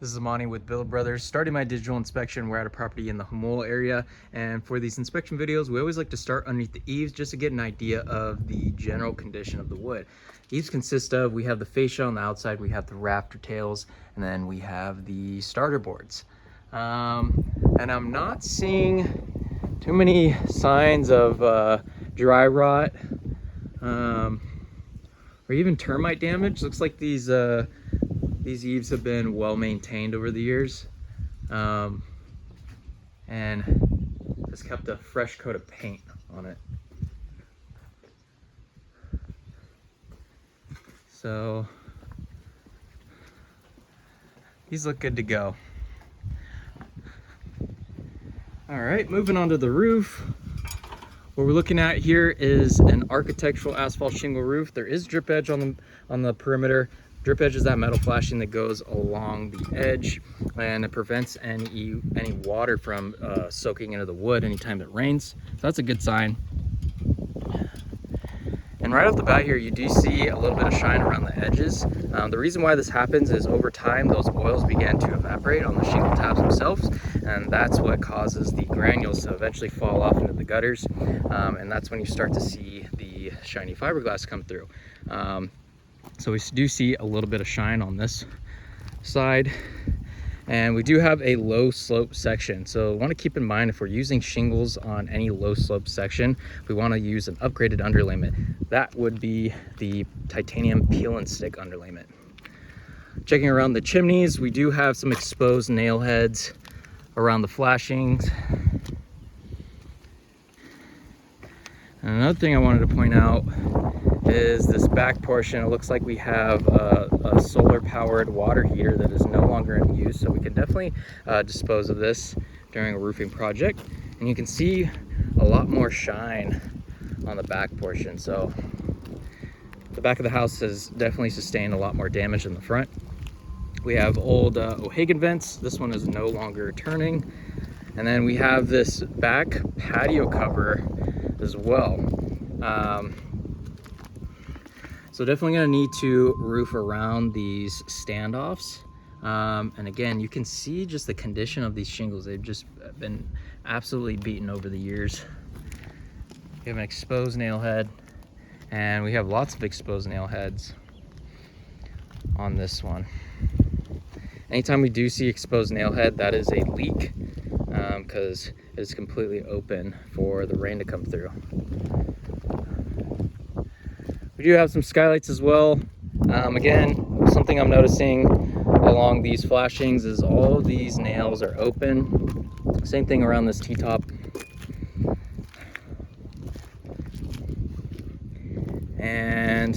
This is Amani with Bill Brothers. Starting my digital inspection, we're at a property in the Humol area, and for these inspection videos, we always like to start underneath the eaves just to get an idea of the general condition of the wood. Eaves consist of, we have the fascia on the outside, we have the rafter tails, and then we have the starter boards. And I'm not seeing too many signs of dry rot or even termite damage. Looks like these eaves have been well maintained over the years, and has kept a fresh coat of paint on it. So these look good to go. All right, moving on to the roof. What we're looking at here is an architectural asphalt shingle roof. There is drip edge on the perimeter. Drip edge is that metal flashing that goes along the edge, and it prevents any water from soaking into the wood anytime it rains. So that's a good sign. And right off the bat here, you do see a little bit of shine around the edges. The reason why this happens is over time, those oils begin to evaporate on the shingle tabs themselves, and that's what causes the granules to eventually fall off into the gutters. And that's when you start to see the shiny fiberglass come through. So we do see a little bit of shine on this side, and we do have a low slope section. So want to keep in mind, if we're using shingles on any low slope section, we want to use an upgraded underlayment. That would be the titanium peel and stick underlayment. Checking around the chimneys, we do have some exposed nail heads around the flashings. And another thing I wanted to point out is this back portion. It looks like we have a solar powered water heater that is no longer in use, so we can definitely dispose of this during a roofing project. And you can see a lot more shine on the back portion. So the back of the house has definitely sustained a lot more damage than the front. We have old O'Hagan vents. This one is no longer turning. And then we have this back patio cover as well. So definitely gonna need to roof around these standoffs. And again, you can see just the condition of these shingles. They've just been absolutely beaten over the years. We have an exposed nail head, and we have lots of exposed nail heads on this one. Anytime we do see exposed nail head, that is a leak, because it is completely open for the rain to come through. We do have some skylights as well. Again, something I'm noticing along these flashings is all of these nails are open. Same thing around this T-top. And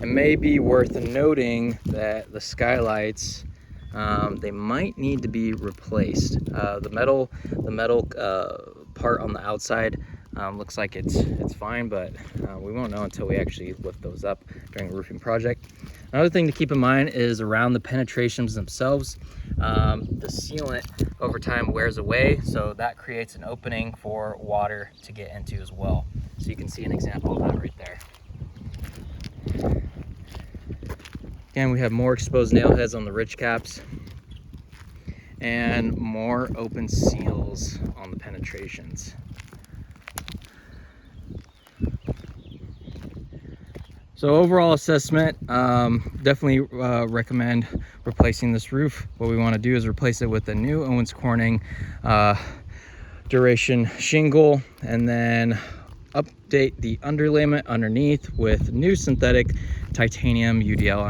it may be worth noting that the skylights, they might need to be replaced. The metal part on the outside looks like it's fine, but we won't know until we actually lift those up during a roofing project. Another thing to keep in mind is around the penetrations themselves. The sealant over time wears away, so that creates an opening for water to get into as well. So you can see an example of that right there. Again, we have more exposed nail heads on the ridge caps and more open seals on the penetrations. So overall assessment, definitely recommend replacing this roof. What we want to do is replace it with a new Owens Corning duration shingle, and then update the underlayment underneath with new synthetic titanium UDL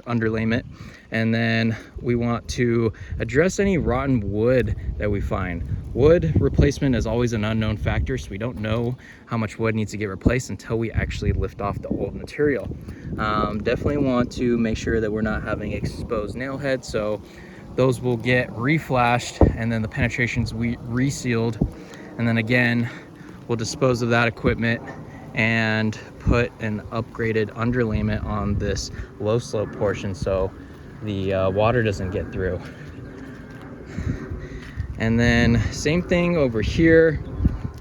underlayment. And then we want to address any rotten wood that we find. Wood replacement is always an unknown factor, so we don't know how much wood needs to get replaced until we actually lift off the old material. Definitely want to make sure that we're not having exposed nail heads, so those will get reflashed, and then the penetrations resealed. And then again, we'll dispose of that equipment and put an upgraded underlayment on this low slope portion so the water doesn't get through. And then same thing over here.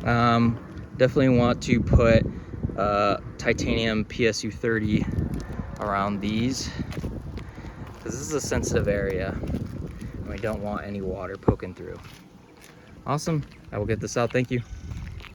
Definitely want to put titanium PSU 30 around these, because this is a sensitive area. we don't want any water poking through. Awesome. I will get this out. Thank you.